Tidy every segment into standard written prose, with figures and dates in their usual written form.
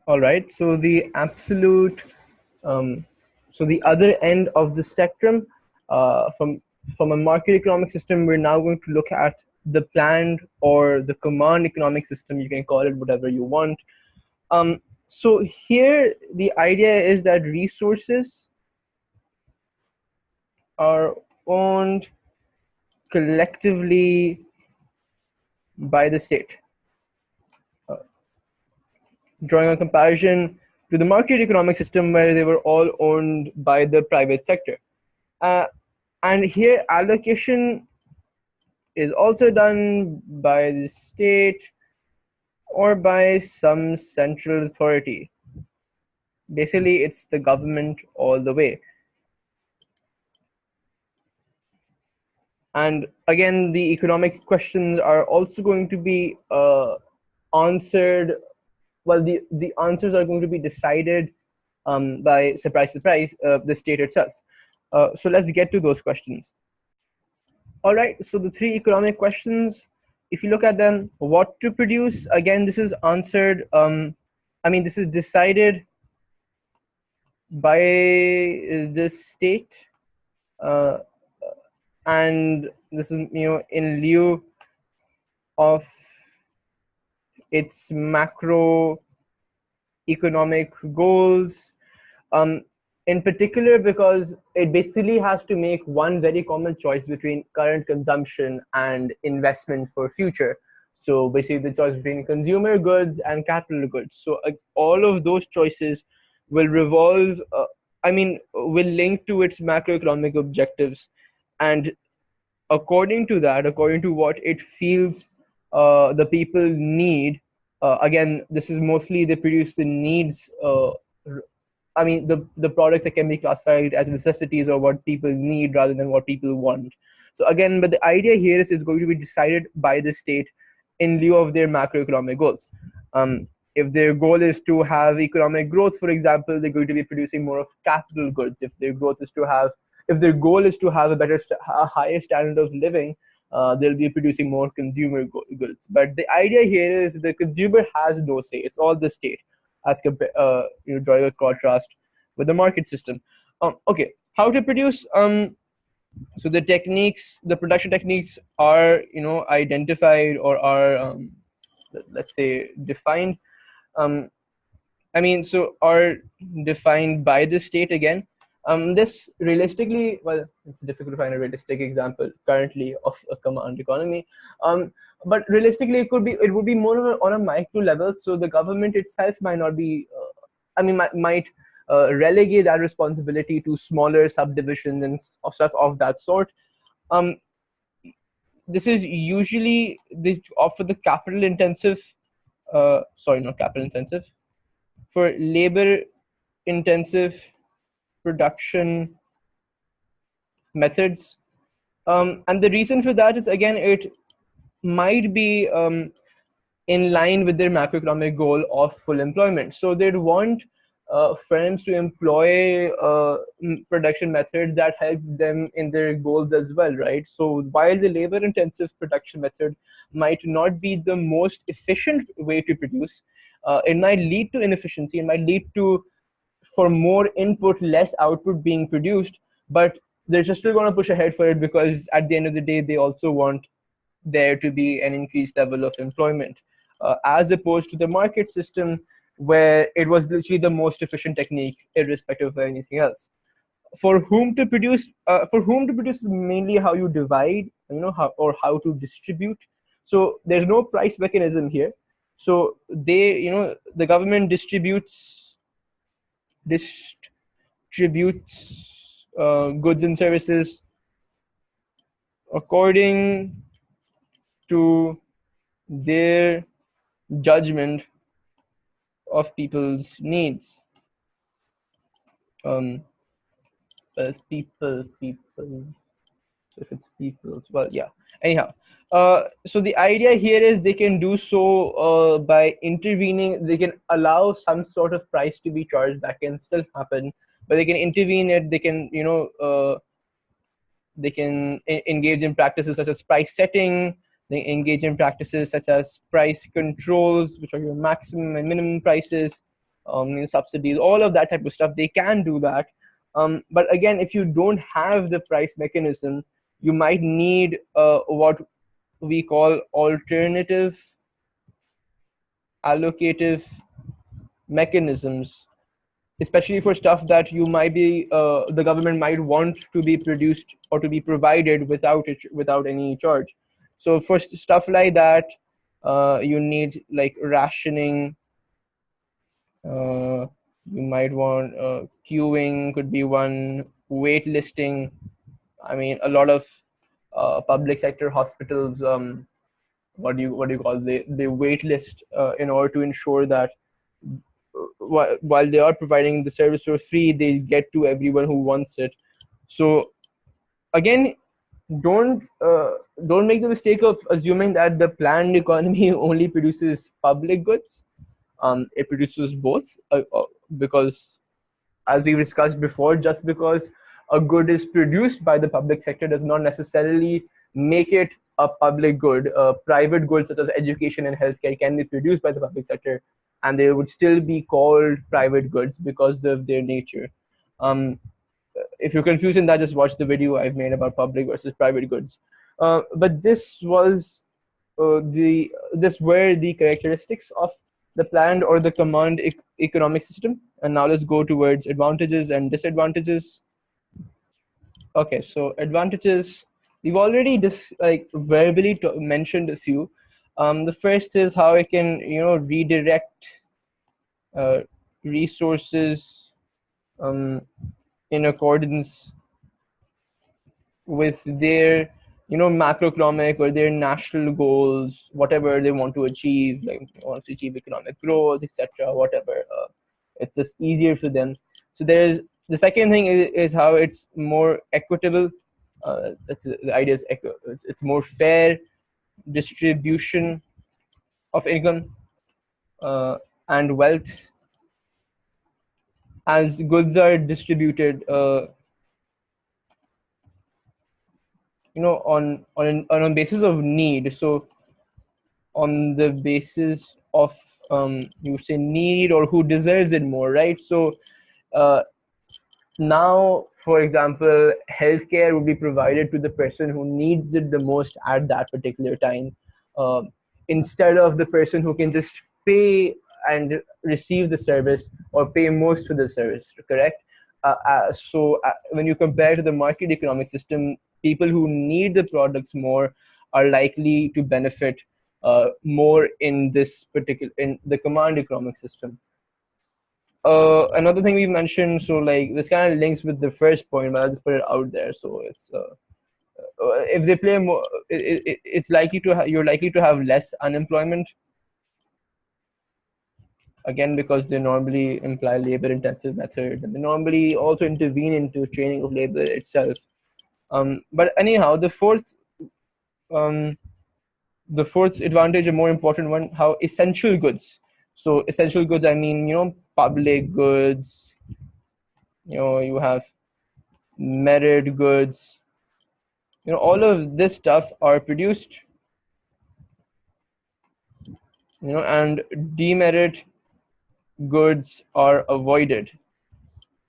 All right. So the absolute, so the other end of the spectrum, from a market economic system, we're now going to look at the planned or the command economic system. You can call it whatever you want. So here, the idea is that resources are owned collectively by the state. Drawing a comparison to the market economic system where they were all owned by the private sector. Uh, and here, allocation is also done by the state or by some central authority. Basically, it's the government all the way. And again, the economic questions are also going to be answered. Well, the answers are going to be decided by, surprise, surprise, the state itself. So let's get to those questions. All right, so the three economic questions, if you look at them, what to produce, again, this is answered, this is decided by the state, and this is, in lieu of its macroeconomic goals, in particular because it basically has to make one very common choice between current consumption and investment for future. So basically the choice between consumer goods and capital goods. So all of those choices will revolve, will link to its macroeconomic objectives. And according to that, according to what it feels the people need, again, this is mostly they produce the needs, the products that can be classified as necessities or what people need rather than what people want. So again, but the idea here is it's going to be decided by the state in lieu of their macroeconomic goals. If their goal is to have economic growth, for example, they're going to be producing more of capital goods. If their goal is to have a higher standard of living, they'll be producing more consumer goods. But the idea here is the consumer has no say; it's all the state, as drawing a contrast with the market system. Okay, how to produce? So the production techniques are identified or are let's say defined. Are defined by the state again. This realistically, well, it's difficult to find a realistic example currently of a command economy. But realistically, it would be more on a micro level. So the government itself might not be, might relegate that responsibility to smaller subdivisions and stuff of that sort. This is usually for the capital intensive, sorry, not capital intensive, for labor intensive production methods. And the reason for that is, again, it might be in line with their macroeconomic goal of full employment. So they'd want firms to employ production methods that help them in their goals as well, right? So while the labor intensive production method might not be the most efficient way to produce, it might lead to inefficiency, it might lead to, for more input, less output being produced, but they're just still going to push ahead for it because at the end of the day, they also want there to be an increased level of employment, as opposed to the market system where it was literally the most efficient technique irrespective of anything else. For whom to produce is mainly how you divide, how to distribute. So there's no price mechanism here. So the government distributes goods and services according to their judgment of people's needs. People. So if it's people's, well, yeah. Anyhow, so the idea here is they can do so by intervening. They can allow some sort of price to be charged. That can still happen, but they can intervene it. They can, engage in practices such as price setting. They engage in practices such as price controls, which are your maximum and minimum prices. subsidies, all of that type of stuff. They can do that. But again, if you don't have the price mechanism, you might need what we call alternative allocative mechanisms, especially for stuff that you might be the government might want to be produced or to be provided without any charge. So for stuff like that, you need like rationing. uh, you might want queuing could be one, waitlisting. I mean, a lot of public sector hospitals, what do you call, they waitlist in order to ensure that while they are providing the service for free, they get to everyone who wants it. So again, don't make the mistake of assuming that the planned economy only produces public goods. It produces both, because as we discussed before, just because a good is produced by the public sector does not necessarily make it a public good. Private goods such as education and healthcare can be produced by the public sector, and they would still be called private goods because of their nature. Um, if you're confused in that, just watch the video I've made about public versus private goods. But this were the characteristics of the planned or the command economic system. And now let's go towards advantages and disadvantages. Okay, so advantages, we've already verbally mentioned a few. The first is how it can redirect uh, resources um, in accordance with their macroeconomic or their national goals, whatever they want to achieve, like they want to achieve economic growth, etc., whatever. It's just easier for them. So there's the second thing is how it's more equitable. The idea is it's more fair distribution of income and wealth as goods are distributed on a basis of need. So on the basis of you say need or who deserves it more, right? So uh, now, for example, healthcare will be provided to the person who needs it the most at that particular time, um, instead of the person who can just pay and receive the service or pay most for the service, correct? So when you compare to the market economic system, people who need the products more are likely to benefit more in the command economic system. Another thing we mentioned, so like this kind of links with the first point, but I'll just put it out there. So it's if they play more, it's likely to you're likely to have less unemployment, again because they normally imply labor intensive methods, and they normally also intervene into training of labor itself. But anyhow, um, the fourth advantage, a more important one, how essential goods. So essential goods, I mean, public goods. You have merit goods. All of this stuff are produced. And demerit goods are avoided,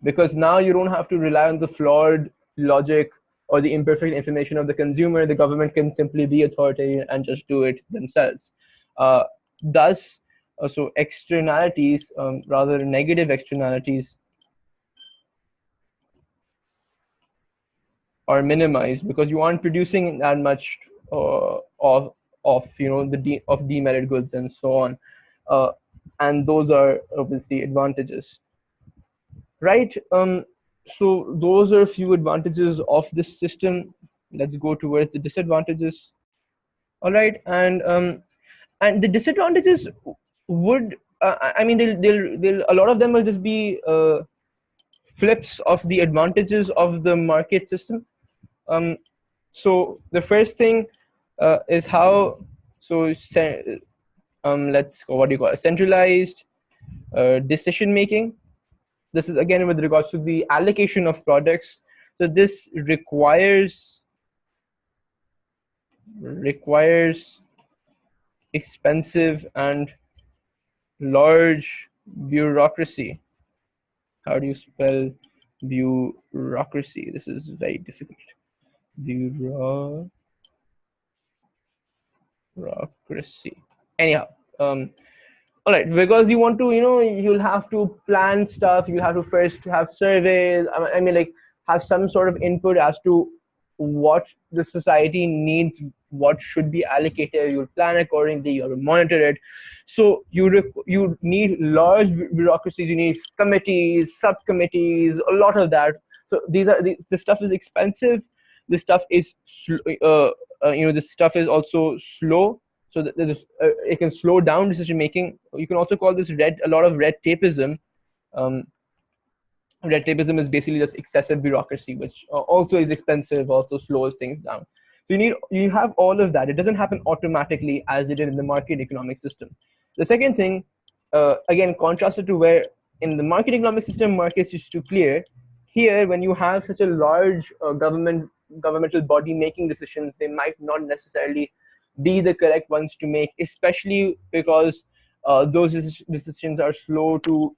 because now you don't have to rely on the flawed logic or the imperfect information of the consumer. The government can simply be authoritarian and just do it themselves. Thus, so externalities, rather negative externalities, are minimized because you aren't producing that much of demerit goods and so on, uh, and those are obviously advantages, right? So those are a few advantages of this system. Let's go towards the disadvantages. All right, and the disadvantages would I mean they'll a lot of them will just be flips of the advantages of the market system. So the first thing is how let's go, what do you call it, centralized decision making. This is again with regards to the allocation of products. So this requires expensive and large Bureaucracy. How do you spell bureaucracy? This is very difficult. Bureaucracy. Anyhow, all right, because you want to, you'll have to plan stuff. You have to first have surveys. I mean, like, have some sort of input as to what the society needs, what should be allocated. You'll plan accordingly. You have to monitor it. So you need large bureaucracies. You need committees, subcommittees, a lot of that. So this stuff is expensive. This stuff is this stuff is also slow, so that it can slow down decision making. You can also call this a lot of red tapeism. um, Red tapeism is basically just excessive bureaucracy, which also is expensive, also slows things down. So you have all of that. It doesn't happen automatically as it did in the market economic system. The second thing, again, contrasted to where in the market economic system markets used to clear, here when you have such a large governmental body making decisions, they might not necessarily be the correct ones to make, especially because those decisions are slow to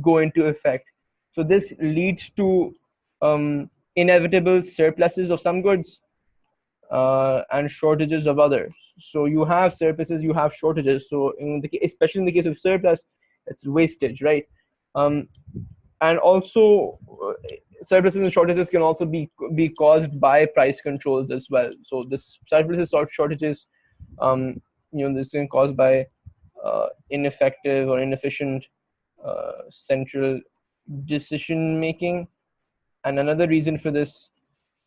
go into effect. So this leads to inevitable surpluses of some goods and shortages of others. So you have surpluses, you have shortages. So especially in the case of surplus, it's wastage, right? Um, and also surpluses and shortages can also be caused by price controls as well. So this surpluses or shortages, this can caused by ineffective or inefficient central decision making. And another reason for this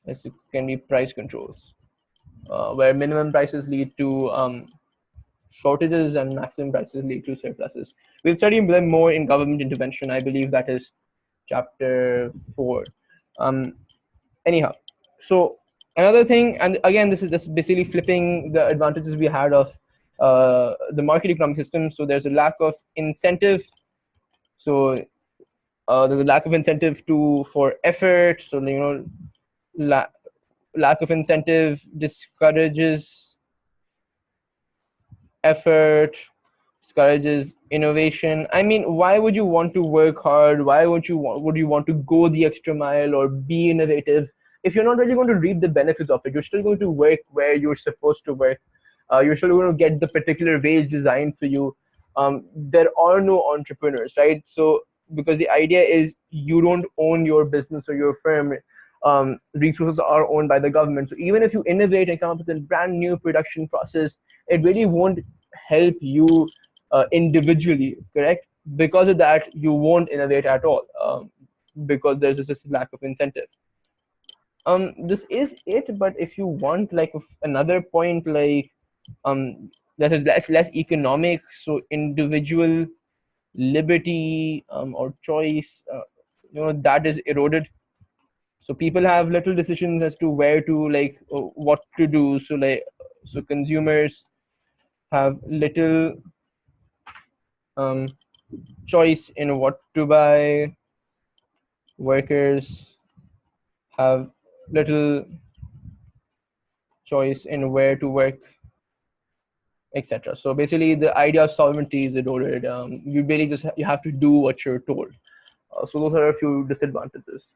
is it can be price controls, where minimum prices lead to shortages and maximum prices lead to surpluses. We'll study them more in government intervention. I believe that is chapter 4. Anyhow, so another thing, and again, this is just basically flipping the advantages we had of the market economic system. So there's a lack of incentive. So there's a lack of incentive for effort. So lack of incentive discourages effort, discourages innovation. I mean, why would you want to work hard? Why would you want to go the extra mile or be innovative if you're not really going to reap the benefits of it? You're still going to work where you're supposed to work. You're still going to get the particular wage designed for you. There are no entrepreneurs, right? So because the idea is you don't own your business or your firm. Resources are owned by the government. So even if you innovate and come up with a brand new production process, it really won't help you individually, correct? Because of that, you won't innovate at all, because there's just this lack of incentive. This is it, but if you want like another point, like that is less economic, so individual liberty or choice, that is eroded. So people have little decisions as to where to what to do. So consumers have little choice in what to buy. Workers have little choice in where to work, etc. So basically the idea of sovereignty is eroded. You really just you have to do what you're told. So those are a few disadvantages.